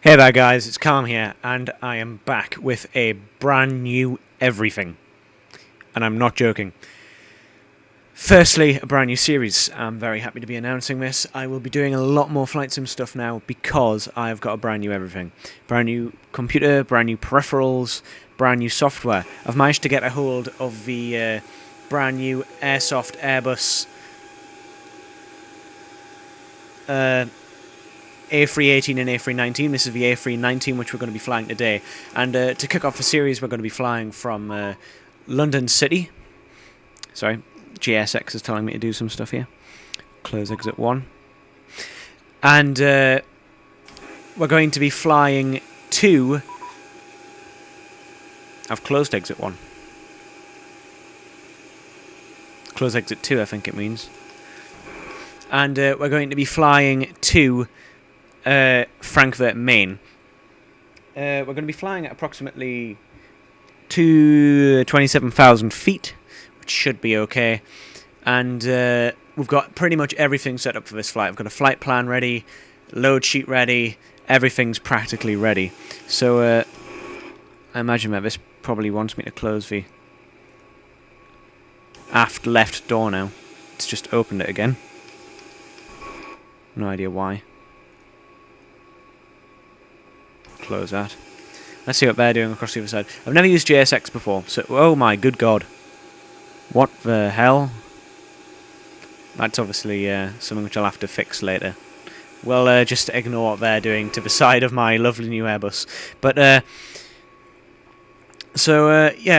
Hey there guys, it's Calm here, and I am back with a brand new everything. And I'm not joking. Firstly, a brand new series. I'm very happy to be announcing this. I will be doing a lot more flight sim stuff now because I've got a brand new everything. Brand new computer, brand new peripherals, brand new software. I've managed to get a hold of the brand new Airsoft Airbus A318 and A319. This is the A319 which we're going to be flying today. And to kick off the series, we're going to be flying from London City. Sorry, GSX is telling me to do some stuff here. Close exit 1. And we're going to be flying to... I've closed exit 1. Close exit 2, I think it means. And we're going to be flying to Frankfurt, Maine. We're going to be flying at approximately 27,000 feet, which should be okay. And we've got pretty much everything set up for this flight. I've got a flight plan ready, load sheet ready, everything's practically ready. So I imagine that this probably wants me to close the aft left door now. It's just opened it again. No idea why. Close that. Let's see what they're doing across the other side. I've never used JSX before, so... Oh my good god. What the hell? That's obviously something which I'll have to fix later. Well, just ignore what they're doing to the side of my lovely new Airbus. But, yeah,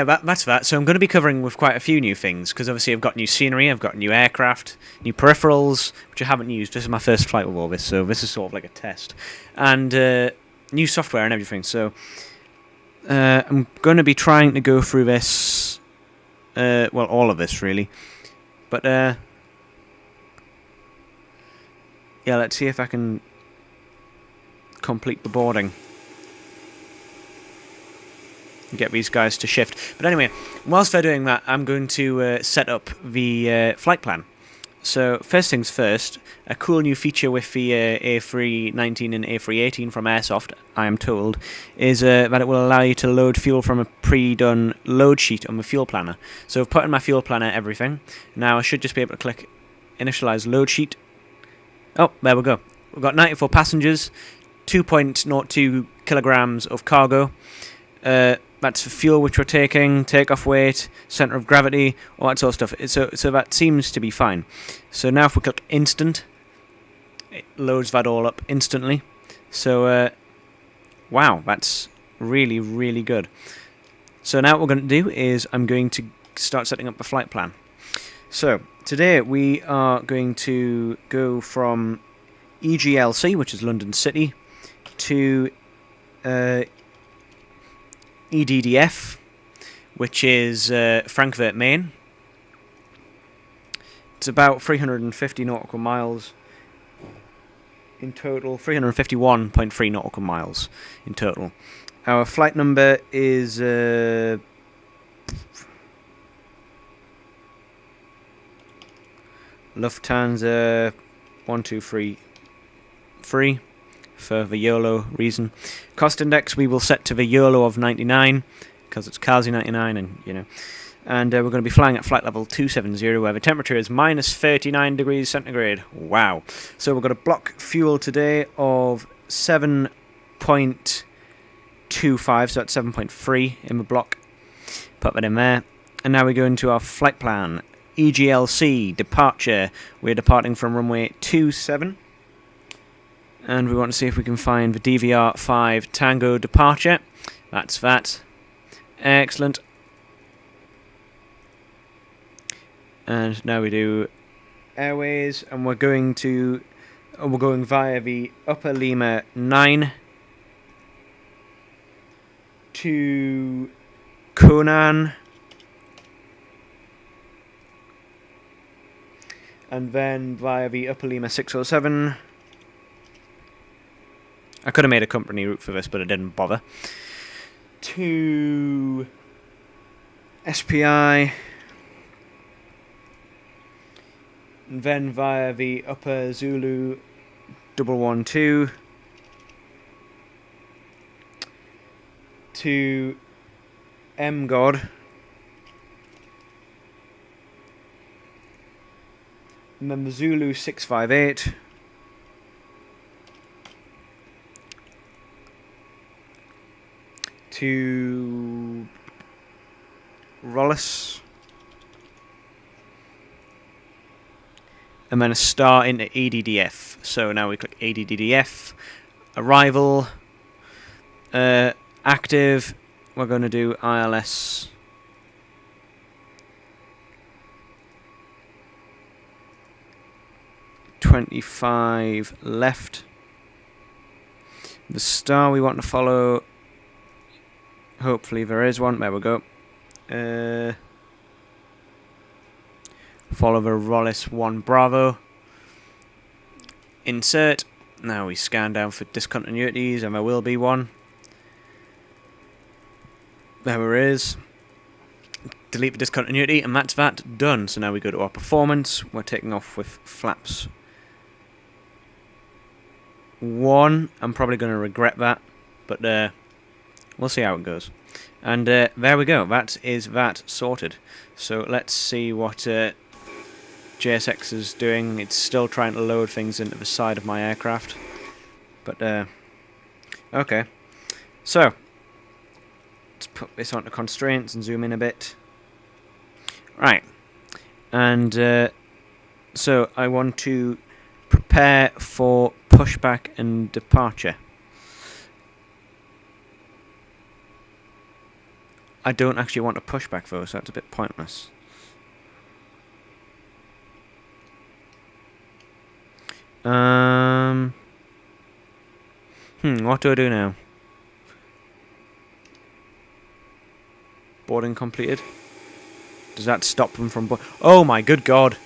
that's that. So I'm going to be covering with quite a few new things, because obviously I've got new scenery, I've got new aircraft, new peripherals, which I haven't used. This is my first flight with all this, so this is sort of like a test. And new software and everything, so I'm going to be trying to go through this, well, all of this, really. But, yeah, let's see if I can complete the boarding. Get these guys to shift. But anyway, whilst they're doing that, I'm going to set up the flight plan. So, first things first, a cool new feature with the A319 and A318 from Airsoft, I am told, is that it will allow you to load fuel from a pre-done load sheet on the fuel planner. So I've put in my fuel planner everything. Now I should just be able to click Initialize Load Sheet. Oh, there we go. We've got 94 passengers, 2.02 kilograms of cargo. That's the fuel which we're taking, takeoff weight, centre of gravity, all that sort of stuff. So that seems to be fine. So now if we click Instant, it loads that all up instantly. So, wow, that's really, really good. So now what we're going to do is I'm going to start setting up the flight plan. So, today we are going to go from Eglc, which is London City, to Eddf, which is Frankfurt, Maine. It's about 350 nautical miles in total, 351.3 nautical miles in total. Our flight number is Lufthansa 1233 for the YOLO reason. Cost index we will set to the YOLO of 99 because it's CASI 99, and you know. And we're going to be flying at flight level 270 where the temperature is minus 39 degrees centigrade. Wow. So we're going to block fuel today of 7.25, so that's 7.3 in the block. Put that in there. And now we go into our flight plan. Eglc departure. We're departing from runway 27. And we want to see if we can find the DVR5 Tango departure. That's that. Excellent. And now we do airways, and we're going via the Upper Lima 9 to Conan, and then via the Upper Lima 607. I could have made a company route for this, but I didn't bother. To SPI, and then via the Upper Zulu 112 to MGod. And then the Zulu 658. To Rollis. And then a star into Eddf. So now we click Eddf. Arrival. Active. We're going to do ILS. .25 left. The star we want to follow. Hopefully there is one. There we go. Follow the Rollis 1 Bravo. Insert. Now we scan down for discontinuities, and there will be one. There is. Delete the discontinuity, and that's that done. So now we go to our performance. We're taking off with flaps 1. I'm probably going to regret that, but we'll see how it goes. And there we go. That is that sorted. So let's see what JSX is doing. It's still trying to load things into the side of my aircraft. But, okay. So, let's put this onto constraints and zoom in a bit. Right. And, so I want to prepare for pushback and departure. I don't actually want a pushback though, so that's a bit pointless. What do I do now? Boarding completed. Does that stop them from board? Oh my good god!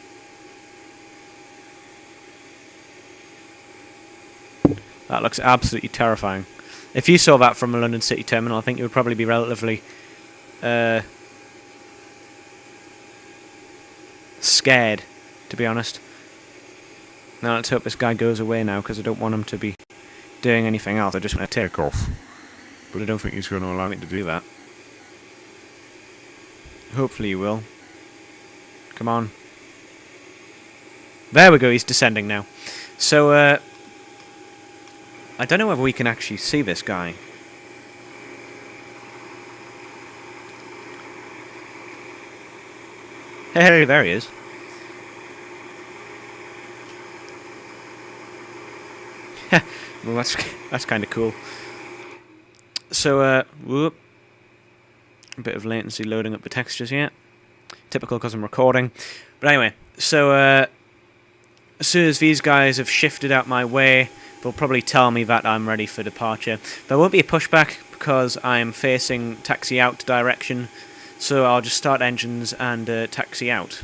That looks absolutely terrifying. If you saw that from a London City terminal, I think you would probably be relatively scared, to be honest. Now let's hope this guy goes away now, because I don't want him to be doing anything else. I just want to take off. But I don't think he's going to allow me to do that. Hopefully he will. Come on. There we go, he's descending now. So, I don't know whether we can actually see this guy. Hey, there he is. Well, that's kind of cool. So, whoop. A bit of latency loading up the textures here. Typical because I'm recording. But anyway, so as soon as these guys have shifted out my way, they'll probably tell me that I'm ready for departure. There won't be a pushback because I'm facing taxi out direction, so I'll just start engines and taxi out.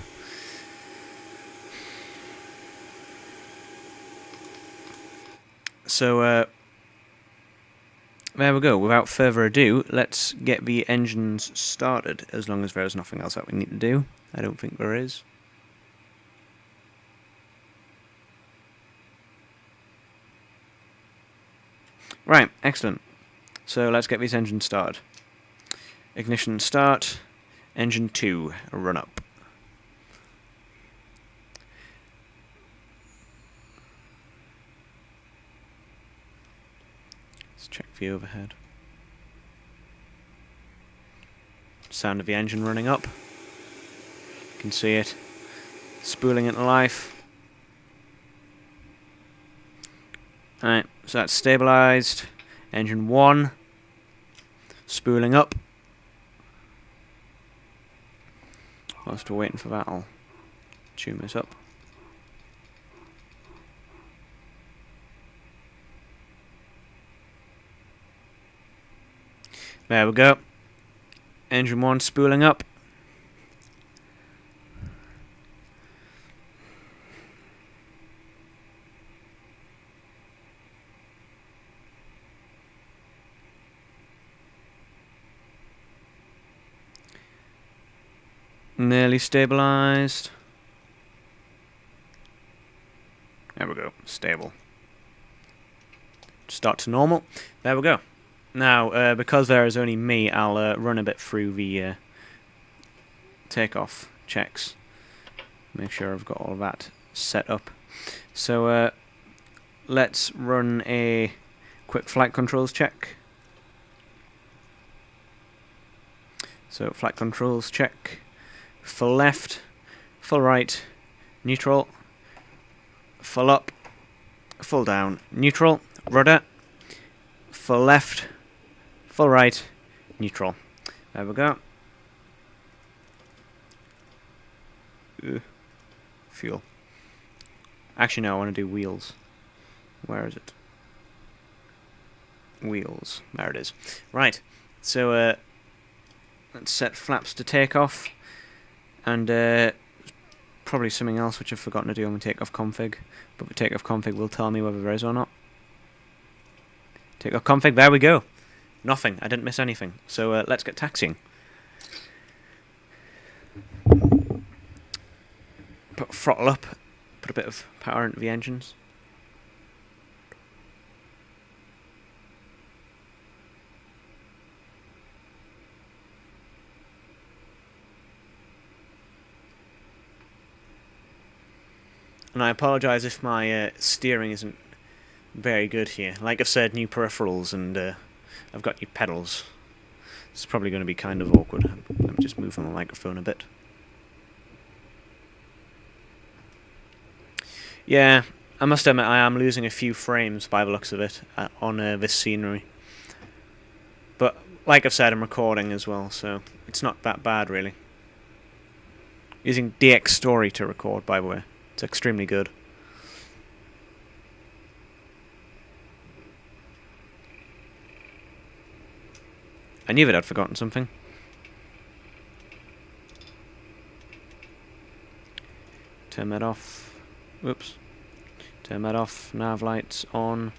So there we go. Without further ado, let's get the engines started, as long as there's nothing else that we need to do. I don't think there is. Right, excellent. So let's get these engines started. Ignition start. Engine 2, run up. Let's check the overhead. Sound of the engine running up. You can see it. Spooling into life. Alright, so that's stabilised. Engine 1. Spooling up. Whilst we're waiting for that, I'll tune this up. There we go. Engine 1 spooling up. Nearly stabilized. There we go. Stable. Start to normal. There we go. Now, because there is only me, I'll run a bit through the takeoff checks. Make sure I've got all that set up. So let's run a quick flight controls check. So flight controls check. Full left, full right, neutral, full up, full down, neutral, rudder, full left, full right, neutral. There we go. Fuel. Actually, no, I want to do wheels. Where is it? Wheels. There it is. Right. So, let's set flaps to takeoff. And probably something else which I've forgotten to do on the takeoff config. But the takeoff config will tell me whether there is or not. Takeoff config, there we go. Nothing. I didn't miss anything. So, let's get taxiing. Put throttle up. Put a bit of power into the engines. And I apologise if my steering isn't very good here. Like I've said, new peripherals and I've got new pedals. It's probably going to be kind of awkward. Let me just move on the microphone a bit. Yeah, I must admit I am losing a few frames by the looks of it on this scenery. But like I've said, I'm recording as well, so it's not that bad really. Using DX Story to record, by the way. It's extremely good. I knew that I'd forgotten something. Turn that off. Whoops. Turn that off. Nav lights on.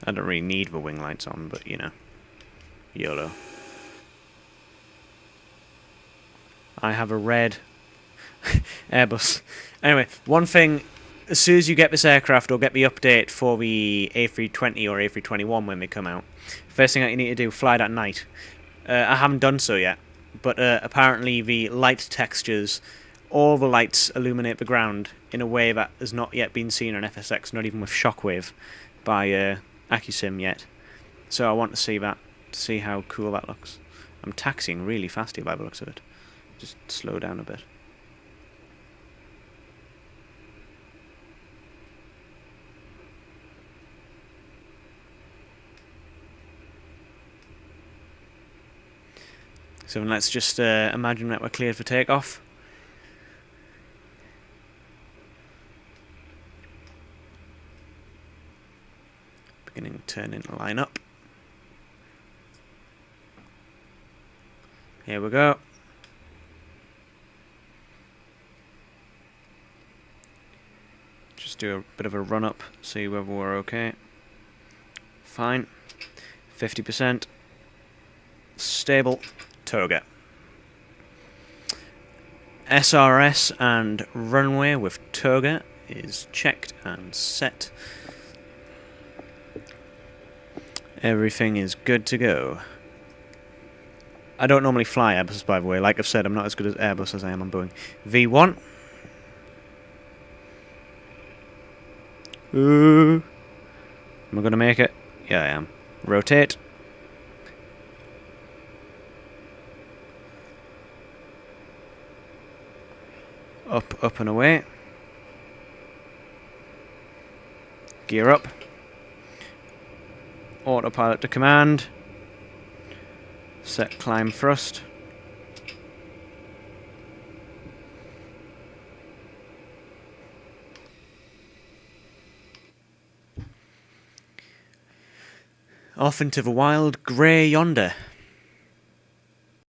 I don't really need the wing lights on, but you know. YOLO. I have a red Airbus. Anyway, one thing, as soon as you get this aircraft or get the update for the A320 or A321 when they come out, first thing that you need to do, fly at night. I haven't done so yet, but apparently the light textures, all the lights illuminate the ground in a way that has not yet been seen on FSX, not even with Shockwave by AccuSim yet. So I want to see that, to see how cool that looks. I'm taxiing really fast here by the looks of it. Just slow down a bit. So let's just imagine that we're cleared for takeoff. Beginning to turn into line up. Here we go. Just do a bit of a run up, see whether we're okay. Fine. 50%. Stable. Toga. SRS and runway with Toga is checked and set. Everything is good to go. I don't normally fly Airbus, by the way. Like I've said, I'm not as good at Airbus as I am on Boeing. V1. Am I going to make it? Yeah, I am. Rotate. Up, up and away. Gear up. Autopilot to command. Set climb thrust. Off into the wild grey yonder.